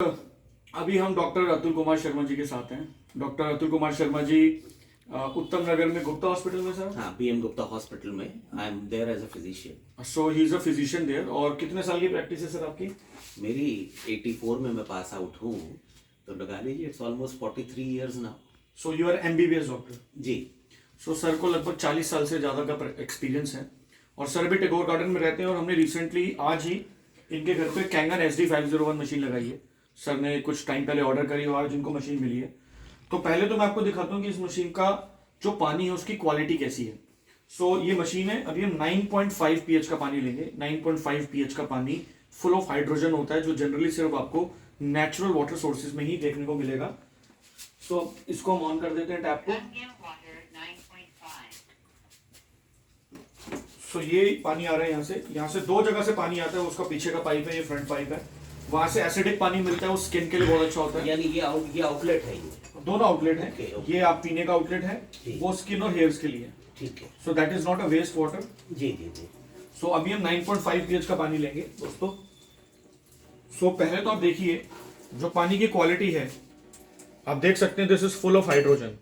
अभी हम डॉक्टर अतुल कुमार शर्मा जी के साथ हैं। डॉक्टर अतुल कुमार शर्मा जी उत्तम नगर में गुप्ता हॉस्पिटल में सर। हाँ, पीएम गुप्ता हॉस्पिटल में I am there as a physician. So he is a physician there. और कितने साल की प्रैक्टिस है सर आपकी? मेरी 84 में मैं पास आउट हूँ, तो लगा लीजिए it's almost 43 years now. So you are MBBS doctor? जी। सो सर को लगभग 40 साल से ज़्यादा का एक्सपीरियंस है और सर अभी टैगोर गार्डन में रहते हैं। और हमने रिसेंटली आज ही इनके घर पे कैंगन SD501 मशीन लगाई है। सर ने कुछ टाइम पहले ऑर्डर करी और आज इनको मशीन मिली है। तो पहले तो मैं आपको दिखाता हूँ कि इस मशीन का जो पानी है उसकी क्वालिटी कैसी है। सो ये मशीन है। अभी हम 9.5 pH का पानी लेंगे। 9.5 pH का पानी फुल ऑफ हाइड्रोजन होता है, जो जनरली सिर्फ आपको नेचुरल वाटर सोर्सेज में ही देखने को मिलेगा। सो इसको हम ऑन कर देते हैं टैप को। सो ये पानी आ रहा है यहाँ से दो जगह से पानी आता है। उसका पीछे का पाइप है, ये फ्रंट पाइप है। वहां से एसिडिक पानी मिलता है, वो स्किन के लिए बहुत अच्छा होता है। यानी ये आउटलेट है, ये दोनों आउटलेट है। Okay. ये आप पीने का आउटलेट है, वो स्किन और हेयर्स के लिए। ठीक है। So that is not a waste water. जी जी जी। सो अभी हम 9.5 pH का पानी लेंगे दोस्तों। सो पहले तो आप देखिए जो पानी की क्वालिटी है, आप देख सकते हैं this is full of hydrogen.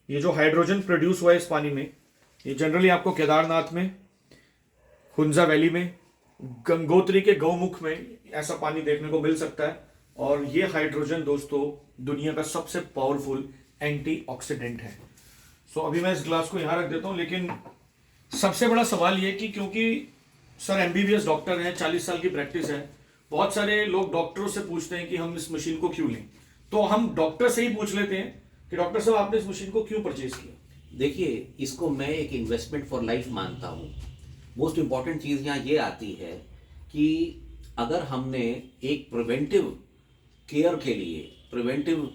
ये जो हाइड्रोजन प्रोड्यूस हुआ है इस पानी में, ये जनरली आपको केदारनाथ में, हुंजा वैली में, गंगोत्री के गौमुख में ऐसा पानी देखने को मिल सकता है। और ये हाइड्रोजन दोस्तों दुनिया का सबसे पावरफुल एंटीऑक्सीडेंट है। सो अभी मैं इस ग्लास को यहाँ रख देता हूँ। लेकिन सबसे बड़ा सवाल ये कि क्योंकि सर एमबीबीएस डॉक्टर हैं, 40 साल की प्रैक्टिस है, बहुत सारे लोग डॉक्टरों से पूछते हैं कि हम इस मशीन को क्यों लें। तो हम डॉक्टर से ही पूछ लेते हैं कि डॉक्टर साहब आपने इस मशीन को क्यों परचेज किया? देखिए, इसको मैं एक इन्वेस्टमेंट फॉर लाइफ मानता हूँ। मोस्ट इम्पॉर्टेंट चीज़ यहाँ ये आती है कि अगर हमने एक प्रिवेंटिव केयर के लिए, प्रिवेंटिव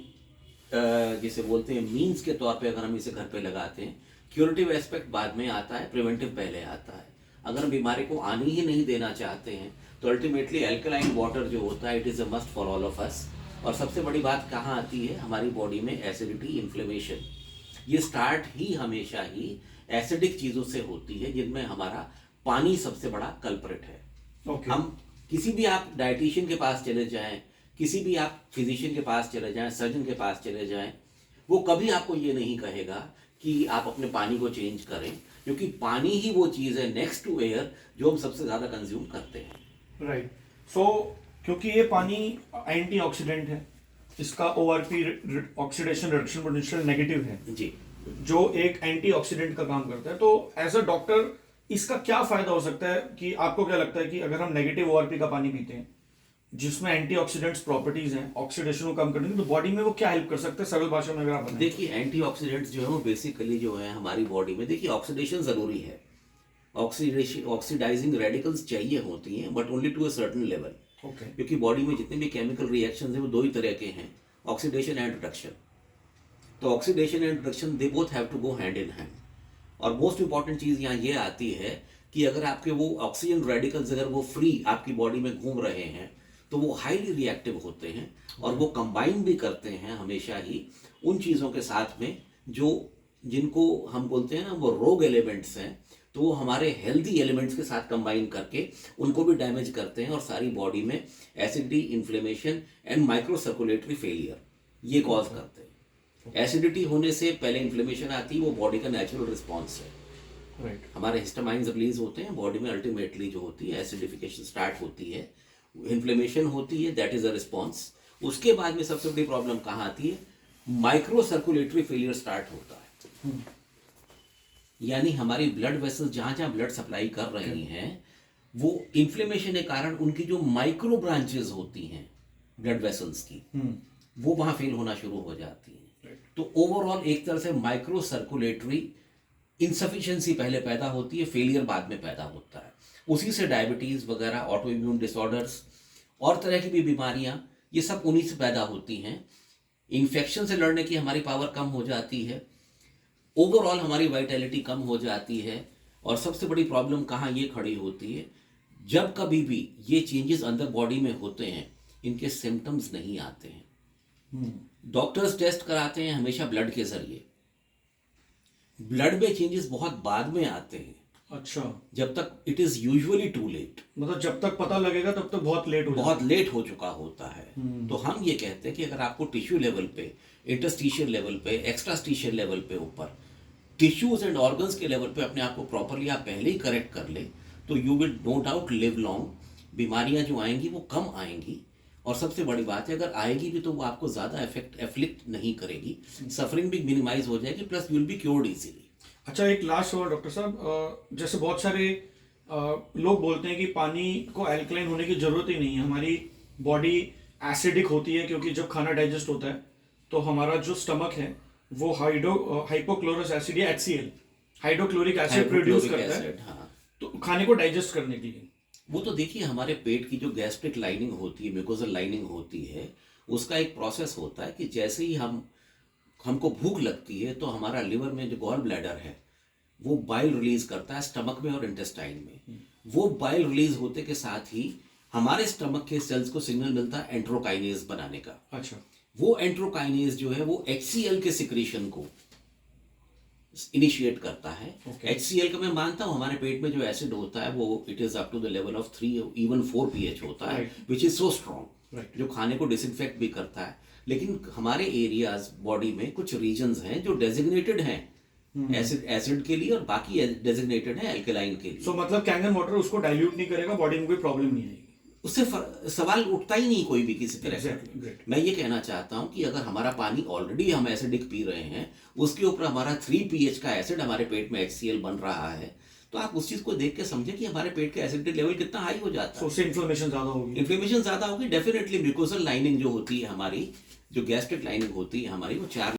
जिसे बोलते हैं मीन्स के तौर पे, अगर हम इसे घर पे लगाते हैं, क्यूरेटिव एस्पेक्ट बाद में आता है, प्रिवेंटिव पहले आता है। अगर हम बीमारी को आने ही नहीं देना चाहते हैं तो अल्टीमेटली अल्कलाइन वाटर जो होता है, it is a must for all of us. और सबसे बड़ी बात कहाँ आती है, हमारी बॉडी में एसिडिटी, इन्फ्लेमेशन। ये स्टार्ट ही हमेशा ही एसिडिक चीज़ों से होती है, जिनमें हमारा पानी सबसे बड़ा कल्प्रिट है। Okay. हम किसी भी, आप डाइटिशियन के पास चले जाएं, किसी भी आप फिजिशियन के पास चले जाएं, सर्जन के पास चले जाएं, वो कभी आपको ये नहीं कहेगा कि आप अपने पानी को चेंज करें, क्योंकि पानी ही वो चीज़ है नेक्स्ट टू एयर जो हम सबसे ज़्यादा कंज्यूम करते हैं। राइट। सो क्योंकि ये पानी एंटीऑक्सीडेंट है, इसका ORP oxidation reduction potential negative है, जी। जो एक एंटीऑक्सीडेंट का काम करता है। तो एज अ डॉक्टर इसका क्या फायदा हो सकता है कि आपको क्या लगता है कि अगर हम नेगेटिव ORP का पानी पीते हैं जिसमें एंटीऑक्सीडेंट्स प्रॉपर्टीज हैं, ऑक्सीडेशन को कम करने की, तो बॉडी में वो क्या हेल्प कर सकते हैं सरल भाषा में अगर आप बताएं? देखिए, एंटीऑक्सीडेंट्स जो है वो बेसिकली जो है हमारी बॉडी में, देखिए ऑक्सीडेशन ज़रूरी है, ऑक्सीडाइजिंग रेडिकल्स चाहिए होती हैं, but only to a certain level. Okay. क्योंकि बॉडी में जितने भी केमिकल रिएक्शंस हैं वो दो ही तरह के हैं, ऑक्सीडेशन एंड रिडक्शन। तो oxidation and reduction they both have to go hand in hand. और मोस्ट इंपॉर्टेंट चीज़ यहाँ ये आती है कि अगर आपके वो ऑक्सीजन रेडिकल्स अगर वो फ्री आपकी बॉडी में घूम रहे हैं तो वो हाईली रिएक्टिव होते हैं, और वो कंबाइन भी करते हैं हमेशा ही उन चीज़ों के साथ में जो, जिनको हम बोलते हैं ना वो रोग एलिमेंट्स हैं, तो वो हमारे हेल्दी एलिमेंट्स के साथ कंबाइन करके उनको भी डैमेज करते हैं और सारी बॉडी में acidity, inflammation and micro circulatory failure ये कॉज करते हैं। एसिडिटी होने से पहले इन्फ्लेमेशन आती है, वो बॉडी का नेचुरल रिस्पॉन्स है। राइट। हमारे हिस्टामाइन्स रिलीज होते हैं बॉडी में, अल्टीमेटली जो होती है एसिडिफिकेशन स्टार्ट होती है, इन्फ्लेमेशन होती है, दैट इज अ रिस्पॉन्स। उसके बाद में सबसे बड़ी प्रॉब्लम कहाँ आती है, माइक्रो सर्कुलेटरी फेलियर स्टार्ट होता है। यानी हमारी ब्लड वेसल्स जहाँ जहाँ ब्लड सप्लाई कर रही हैं, वो इन्फ्लेमेशन के कारण उनकी जो माइक्रो ब्रांचेस होती हैं ब्लड वेसल्स की, वो वहाँ फेल होना शुरू हो जाती हैं। तो ओवरऑल एक तरह से माइक्रो सर्कुलेटरी इनसफिशिएंसी पहले पैदा होती है, फेलियर बाद में पैदा होता है। उसी से डायबिटीज़ वगैरह, ऑटो इम्यून डिसऑर्डर्स और तरह की भी बीमारियां, ये सब उन्हीं से पैदा होती हैं। इन्फेक्शन से लड़ने की हमारी पावर कम हो जाती है, ओवरऑल हमारी वाइटैलिटी कम हो जाती है। और सबसे बड़ी प्रॉब्लम कहाँ ये खड़ी होती है, जब कभी भी ये चेंजेस अंदर बॉडी में होते हैं, इनके सिम्टम्स नहीं आते हैं। डॉक्टर्स टेस्ट कराते हैं हमेशा ब्लड के जरिए, ब्लड में चेंजेस बहुत बाद में आते हैं। अच्छा, जब तक it is usually too late, मतलब जब तक पता लगेगा तब तक बहुत लेट हो बहुत लेट हो चुका होता है। तो हम ये कहते हैं कि अगर आपको टिश्यू लेवल पे, इंटरस्टिशियल लेवल पे, एक्स्ट्रास्टिशियल लेवल पे, ऊपर टिश्यूज एंड ऑर्गन्स के लेवल पे अपने आप को प्रॉपरली आप पहले ही करेक्ट कर ले, तो you will no doubt live long. बीमारियां जो आएंगी वो कम आएंगी, और सबसे बड़ी बात है अगर आएगी भी तो वो आपको ज़्यादा एफ्लिक्ट नहीं करेगी, सफरिंग भी मिनिमाइज हो जाएगी, plus you will be cured easily. अच्छा, एक लास्ट सवाल डॉक्टर साहब, जैसे बहुत सारे लोग बोलते हैं कि पानी को एल्कलाइन होने की जरूरत ही नहीं है, हमारी बॉडी एसिडिक होती है क्योंकि जब खाना डाइजेस्ट होता है तो हमारा जो स्टमक है वो हाइपोक्लोरस एसिड या HCl, हाइड्रोक्लोरिक एसिड प्रोड्यूस करता है, हाँ, तो खाने को डाइजेस्ट करने के लिए। वो तो देखिए हमारे पेट की जो गैस्ट्रिक लाइनिंग होती है, म्यूकोजल लाइनिंग होती है, उसका एक प्रोसेस होता है कि जैसे ही हमको भूख लगती है तो हमारा लिवर में जो गॉल ब्लैडर है वो बाइल रिलीज करता है स्टमक में और इंटेस्टाइन में। वो बाइल रिलीज होते के साथ ही हमारे स्टमक के सेल्स को सिग्नल मिलता है एंट्रोकाइनेज बनाने का। अच्छा, वो एंट्रोकाइनेज जो है वो HCl के सिक्रेशन को इनिशिएट करता है। HCl का मैं मानता हूँ हमारे पेट में जो एसिड होता है वो it is up to the level of 3 even 4 pH होता है, विच इज सो स्ट्रॉन्ग, जो खाने को डिसइंफेक्ट भी करता है। लेकिन हमारे एरियाज बॉडी में कुछ रीजन्स हैं जो डेजिग्नेटेड हैं एसिड के लिए, और बाकी डेजिग्नेटेड है एल्कलाइन के लिए। सो मतलब कैंगन वाटर उसको डाइल्यूट नहीं करेगा, बॉडी में कोई प्रॉब्लम नहीं आएगी, उससे सवाल उठता ही नहीं कोई भी किसी तरह का। Exactly, great. मैं ये कहना चाहता हूँ कि अगर हमारा पानी ऑलरेडी हम एसिडिक पी रहे हैं, उसके ऊपर हमारा 3 pH का एसिड हमारे पेट में HCl बन रहा है, तो आप उस चीज को देख के समझे कि हमारे पेट का एसिडिटी लेवल कितना हाई हो जाता है। उससे इन्फ्लेमेशन ज्यादा होगी, इन्फ्लेमेशन ज्यादा होगी डेफिनेटली। म्यूकोसल लाइनिंग जो होती है हमारी, जो गैस्ट्रिक लाइनिंग होती है हमारी, वो 4